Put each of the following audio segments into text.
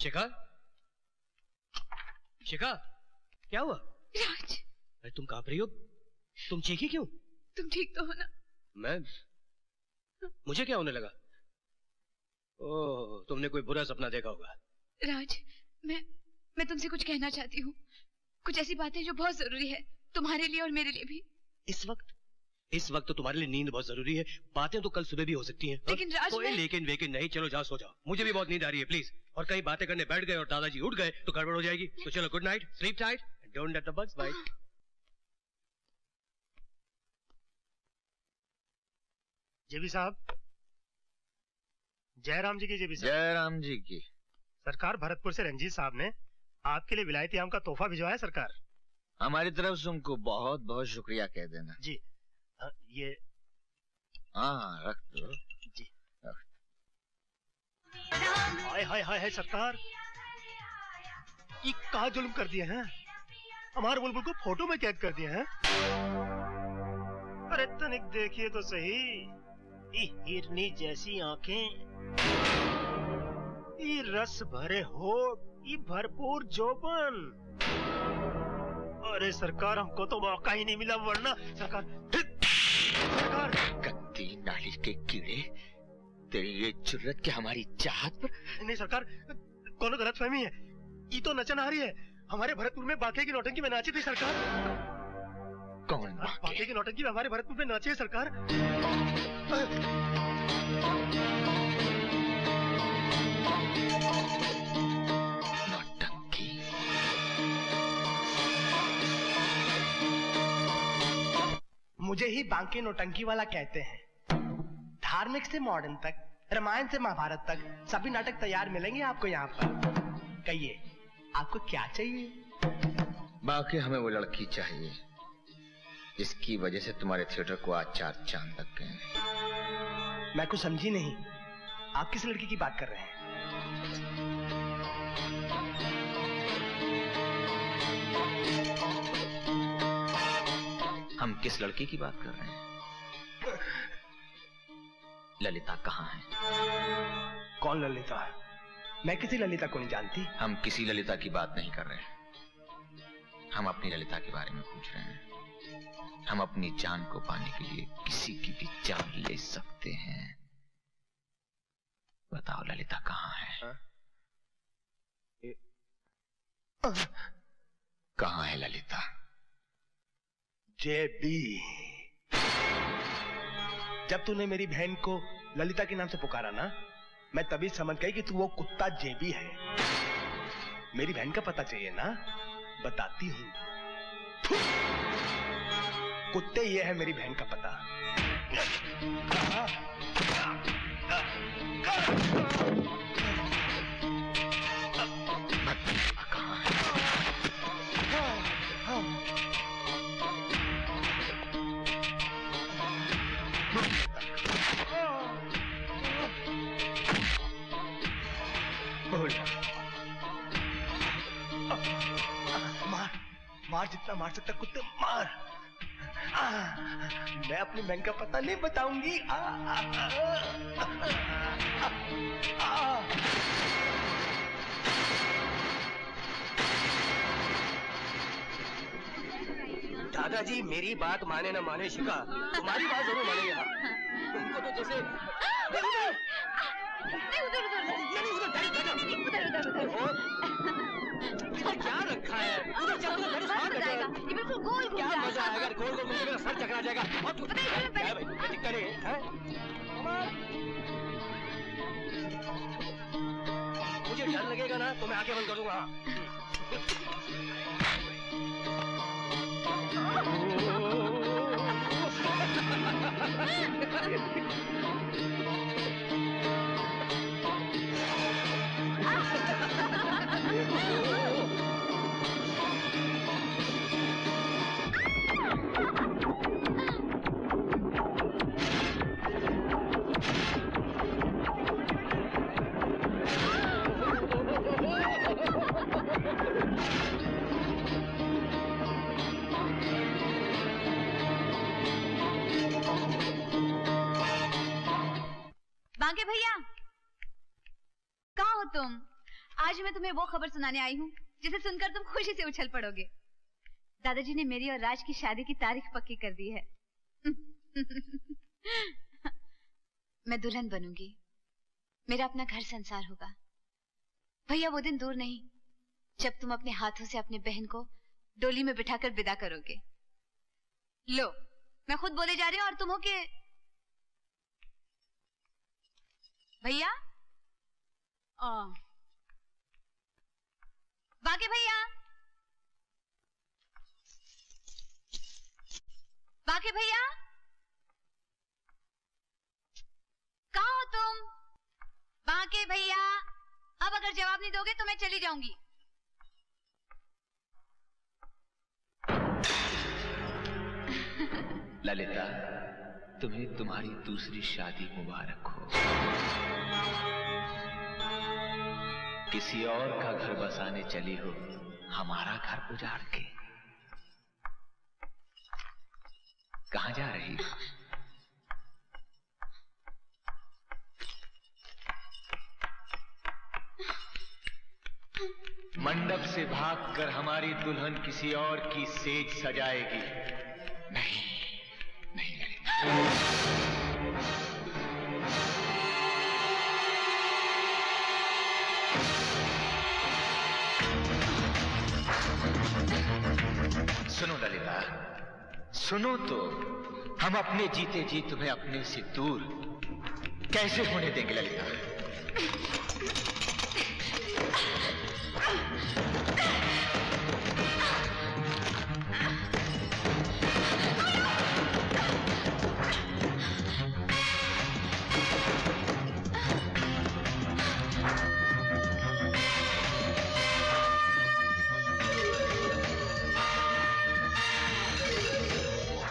शिखा, शिखा, क्या हुआ? राज, अरे तुम कांप रही हो, तुम चीखी क्यों? तुम ठीक तो हो ना? मुझे क्या होने लगा? ओह, तुमने कोई बुरा सपना देखा होगा। राज, मैं तुमसे कुछ कहना चाहती हूँ। कुछ ऐसी बातें जो बहुत जरूरी है, तुम्हारे लिए और मेरे लिए भी। इस वक्त तो तुम्हारे लिए नींद बहुत जरूरी है। बातें तो कल सुबह भी हो सकती हैं। लेकिन राज, कोई लेकिन नहीं, चलो जाओ सो जाओ। मुझे भी बहुत नींद आ रही है, प्लीज। और कहीं बातें करने बैठ गए और दादाजी उठ गए तो गड़बड़ हो जाएगी। तो चलो, good night, sleep tight, don't let the bugs bite. JB साहब, जयराम जी की। जेबी साहब, जयराम जी की। सरकार, भरतपुर से रंजीत साहब ने आपके लिए विलायती आम का तोहफा भिजवाया सरकार। हमारी तरफ से उनको बहुत बहुत शुक्रिया कह देना। जी। ये हाँ, रख दो जी। हाय हाय हाय हाय सरकार, ये कहा जुल्म कर दिए हैं, हमारे बुलबुल को फोटो में कैद कर दिए हैं। अरे तनिक देखिए तो सही, ये हिरनी जैसी आंखें, ये रस भरे होठ, ये भरपूर जोबन। अरे सरकार, हमको तो मौका ही नहीं मिला, वरना सरकार गंदी नाली के कीड़े, तेरी ये जुर्रत कि हमारी चाहत पर। नहीं सरकार, कौन गलतफहमी है, ये तो नचन आ रही है। हमारे भरतपुर में बाके की नौटंकी में नाची थी सरकार। कौन बाके की नौटंकी में हमारे भरतपुर में नाची है सरकार। नौटंकी? मुझे ही बांके नौटंकी वाला कहते हैं। धार्मिक से मॉडर्न तक, रामायण से महाभारत तक सभी नाटक तैयार मिलेंगे आपको यहाँ पर। कहिए, आपको क्या चाहिए? बाकी हमें वो लड़की चाहिए जिसकी वजह से तुम्हारे थिएटर को आज 4 चांद लग गए। मैं कुछ समझी नहीं, आप किस लड़की की बात कर रहे हैं? हम किस लड़की की बात कर रहे हैं? ललिता कहाँ है? कौन ललिता? मैं किसी ललिता को नहीं जानती। हम किसी ललिता की बात नहीं कर रहे हैं, हम अपनी ललिता के बारे में पूछ रहे हैं। हम अपनी जान को पाने के लिए किसी की भी जान ले सकते हैं। बताओ ललिता कहाँ है? कहाँ है ललिता? जेबी, जब तूने मेरी बहन को ललिता के नाम से पुकारा ना, मैं तभी समझ गई कि तू वो कुत्ता जेबी है। मेरी बहन का पता चाहिए ना, बताती हूँ। कुत्ते, ये है मेरी बहन का पता। मार जितना मार सकता कुत्ते मार। मैं अपनी बहन का पता नहीं बताऊंगी। दादाजी, मेरी बात माने ना माने शिखा, तुम्हारी बात जरूर मानेंगे। हाँ, तुमको तो जैसे क्या रखा है उधर, चल उधर ये बिल्कुल गोल क्या मजा आएगा? अगर गोल गोल घूमेगा मेरा सर चकरा जाएगा। क्या है भाई, क्या दिक्कत है? मुझे डर लगेगा ना तो मैं आंखें बंद कर दूंगा। बांके भैया, कहाँ हो तुम? आज मैं तुम्हें वो खबर सुनाने आई हूँ जिसे सुनकर तुम खुशी से उछल पड़ोगे। दादाजी ने मेरी और राज की शादी की तारीख पक्की कर दी है। मैं दुल्हन बनूंगी, मेरा अपना घर संसार होगा। भैया वो दिन दूर नहीं जब तुम अपने हाथों से अपने बहन को डोली में बिठाकर विदा करोगे। लो, मैं खुद बोले जा रही हूँ और तुम हो के भैया। बाके भैया, बाके भैया, कहाँ हो तुम? बाके भैया, अब अगर जवाब नहीं दोगे तो मैं चली जाऊंगी। ललिता, तुम्हें तुम्हारी दूसरी शादी मुबारक हो। किसी और का घर बसाने चली हो, हमारा घर उजाड़ के। कहां जा रही हो? मंडप से भागकर हमारी दुल्हन किसी और की सेज सजाएगी। नहीं, नहीं ललिता। सुनो ललिता, सुनो तो, हम अपने जीते जी तुम्हें अपने से दूर कैसे होने देंगे ललिता?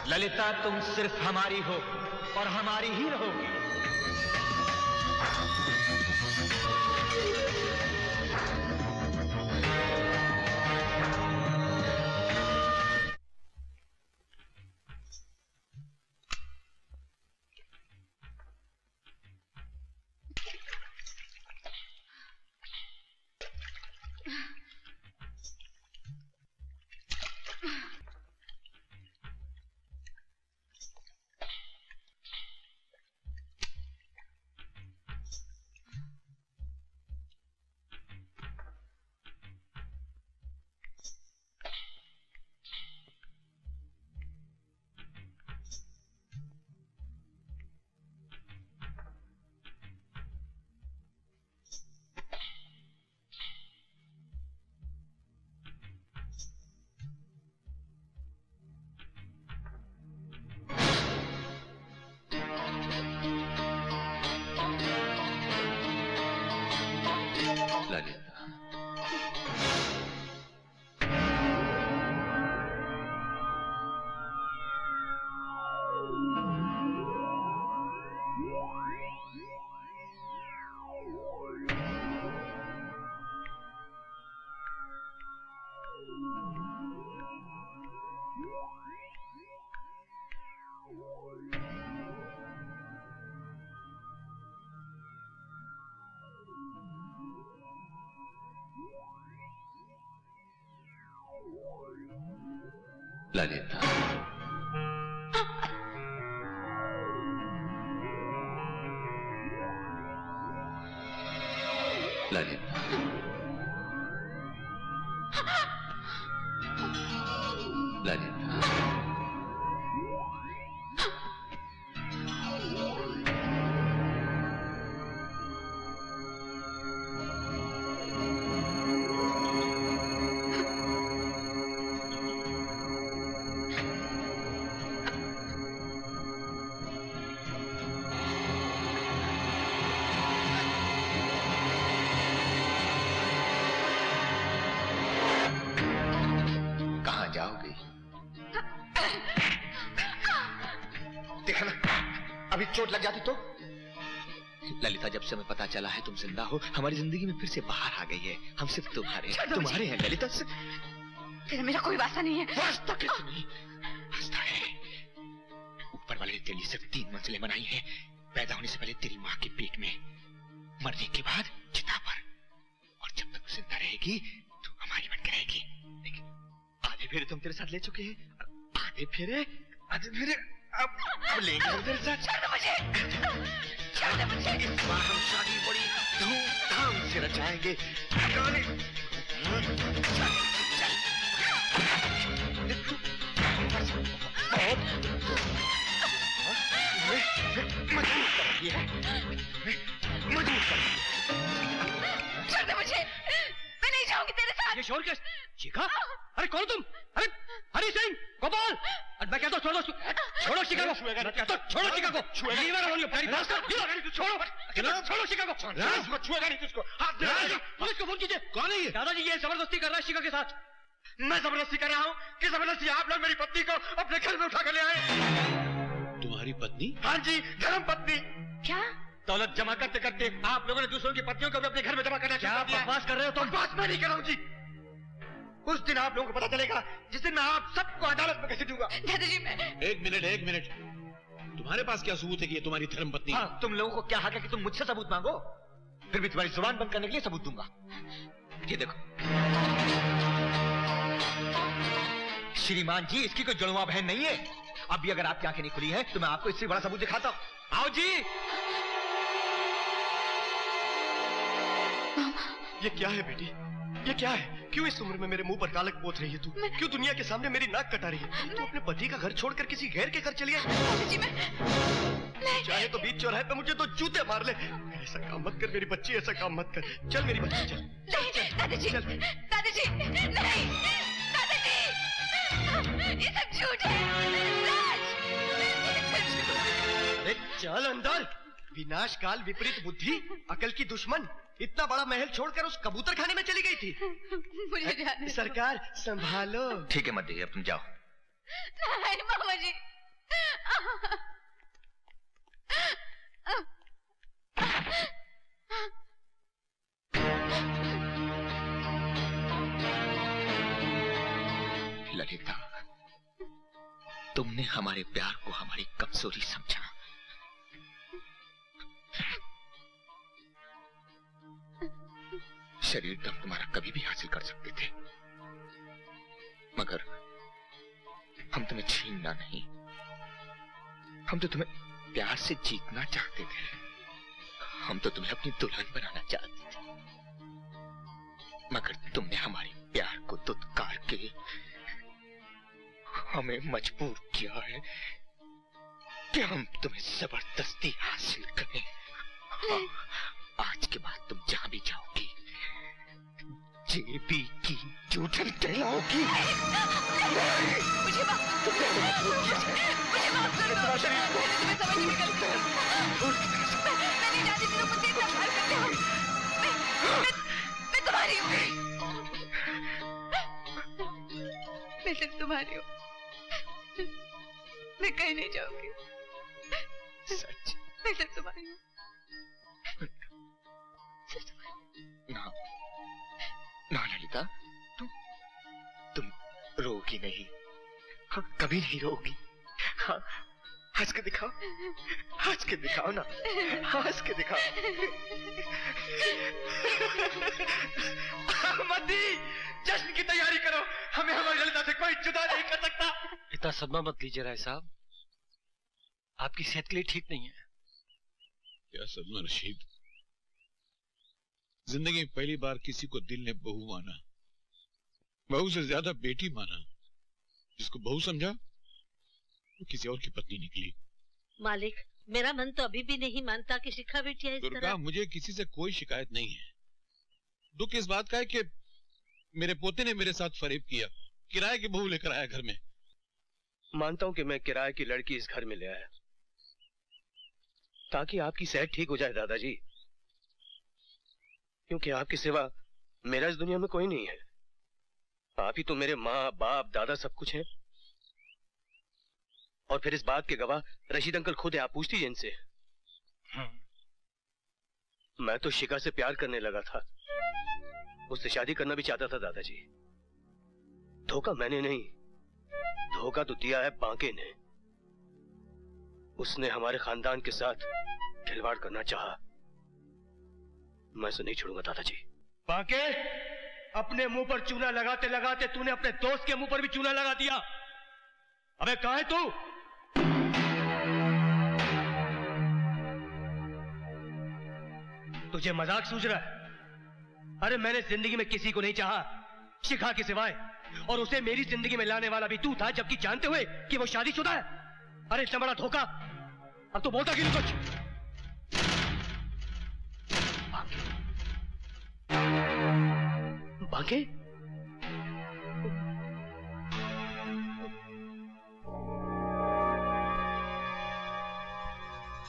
ललिता, तुम सिर्फ हमारी हो और हमारी ही रहोगी। ललिता, ललिता, ललिता, चोट लग जाती तो? ललिता, जब से हमें पता चला है तुम जिंदा हो, हमारी जिंदगी में फिर से बाहर आ गई है। हम सिर्फ तुम्हारे हैं ललिता। तेरा मेरा कोई वास्ता नहीं है। वास्ता कैसे नहीं? वास्ता है। ऊपर वाले ने तेरे लिए सिर्फ 3 मंजिलें बनाई हैं। पैदा होने से पहले तेरी माँ के पेट में, मरने के बाद चिता पर, और जब तक जिंदा रहेगी तो हमारी बन के रहेगी। लेकिन आधे फेरे तुम तेरे साथ ले चुके हैं, आधे फेरे अब लेंगे हम तेरे साथ। इस बार हम शादी बड़ी धूमधाम से रचाएंगे। मजबूत कर रही है, मजबूत कर रही है। छोड़ दे मुझे, मैं नहीं जाऊंगी तेरे साथ। ये शोर क्या? शिखा? अरे कौन तुम? अरे हरी सिंह, गोपाल! अरे मैं कहता हूँ छोड़ो शिखा को। मैं कहता हूँ छोड़ो शिखा को। छोड़ो शिखा को। छुएगा नहीं तुझको। पुलिस को फोन कीजिए। कौन है ये? दादाजी ये जबरदस्ती कर रहा है शिखा के साथ। मैं जबरदस्ती कर रहा हूँ कि जबरदस्ती आप लोग मेरी पत्नी को अपने घर में उठा कर ले आए। तुम्हारी पत्नी? हाँ जी, धर्म पत्नी। क्या? दौलत जमा करते करते आप लोगों ने दूसरों की पत्नियों को भी अपने घर में जमा करना क्या बकवास कर रहे हो तुम? बकवास मैं नहीं कर रहा हूँ जी। उस दिन आप लोगों को पता चलेगा जिस दिन मैं आप सबको अदालत में घसीटूंगा। दादाजी मैं... एक मिनट, तुम्हारे पास क्या सबूत है कि ये तुम्हारी धर्म पत्नी? हाँ, तुम लोगों को क्या हक है कि तुम मुझसे सबूत मांगो? फिर भी तुम्हारी जुबान बंद करने के लिए सबूत दूंगा। ये देखो श्रीमान जी, इसकी कोई जुड़वा बहन नहीं है। अभी अगर आपकी आंखें नहीं खुली हैं तो मैं आपको इससे बड़ा सबूत दिखाता हूँ। आओ जी। ये क्या है बेटी, ये क्या है? क्यों इस उम्र में मेरे मुंह पर कालक पोत रही है तू? क्यों दुनिया के सामने मेरी नाक कटा रही है? तू अपने पति का घर छोड़कर किसी गैर के घर चली आई? चाहे तो बीच चौराहे पे मुझे तो जूते मार ले। ऐसा काम मत कर मेरी बच्ची, ऐसा काम मत कर। चल मेरी बच्ची चल। नहीं दादाजी, दादाजी नहीं, दादाजी ये सब झूठ है। अरे चल अंदर। विनाश काल विपरीत बुद्धि, अकल की दुश्मन, इतना बड़ा महल छोड़कर उस कबूतर खाने में चली गई थी। मुझे जाने सरकार संभालो। ठीक है मत देइए, अब तुम जाओ। नहीं मामा जी। ललिता, तुमने हमारे प्यार को हमारी कमजोरी समझा। शरीर तो हम तुम्हारा कभी भी हासिल कर सकते थे, मगर हम तुम्हें छीनना नहीं, हम तो तुम्हें प्यार से जीतना चाहते थे। हम तो तुम्हें अपनी दुल्हन बनाना चाहते थे, मगर तुमने हमारे प्यार को दुत्कार के हमें मजबूर किया है कि हम तुम्हें जबरदस्ती हासिल करें। हाँ, आज के बाद तुम जहां भी जाओगी जेबी की जूठन कहलाओगी। मुझे माफ कर दो। मैं समझ नहीं निकलती। मैं नहीं जानती तुम मुझसे इतना प्यार करते हो। मैं तुम्हारी हूँ। मैं सिर्फ तुम्हारी हूँ। मैं कहीं नहीं जाऊंगी। सच? मैं सिर्फ तुम्हारी हूँ। ना ना ललिता, तुम रोगी नहीं। हाँ, कभी नहीं रोगी। हाँ, हंस के दिखाओ, हंस के दिखाओ ना, हंस के दिखाओ। मती, जश्न की तैयारी करो, हमें हमारी ललिता से कोई जुदा नहीं कर सकता। इतना सदमा मत लीजिए राय साहब, आपकी सेहत के लिए ठीक नहीं है। क्या सदमा रशीद, जिंदगी में पहली बार किसी को दिल ने बहू माना, बहू से ज्यादा बेटी माना। जिसको बहू समझा वो किसी और की पत्नी निकली। मालिक, मेरा मन तो अभी भी नहीं मानता कि शिखा बिटिया इस दुर्गा, तरह। मुझे किसी से कोई शिकायत नहीं है। दुख इस बात का है कि मेरे पोते ने मेरे साथ फरेब किया, किराए की बहू लेकर आया घर में। मानता हूं कि मैं किराए की लड़की इस घर में ले आया ताकि आपकी सेहत ठीक हो जाए दादाजी, क्योंकि आपके सिवा मेरा इस दुनिया में कोई नहीं है। आप ही तो मेरे माँ बाप दादा सब कुछ हैं। और फिर इस बात के गवाह रशीद अंकल खुद है, आप पूछ लीजिए इनसे। मैं तो शिखा से प्यार करने लगा था, उससे शादी करना भी चाहता था दादाजी। धोखा मैंने नहीं, धोखा तो दिया है बांके ने। उसने हमारे खानदान के साथ खिलवाड़ करना चाहा। मैं उसे नहीं छोड़ूंगा दादाजी। बांके, अपने मुंह पर चूना लगाते लगाते तूने अपने दोस्त के मुंह पर भी चूना लगा दिया। अबे कहाँ है तू? तुझे मजाक सूझ रहा है? अरे मैंने जिंदगी में किसी को नहीं चाहा शिखा के सिवाय, और उसे मेरी जिंदगी में लाने वाला भी तू था, जबकि जानते हुए कि वो शादीशुदा है। अरे इतना बड़ा धोखा, अब तो बोलता क्यों नहीं कुछ? बांके,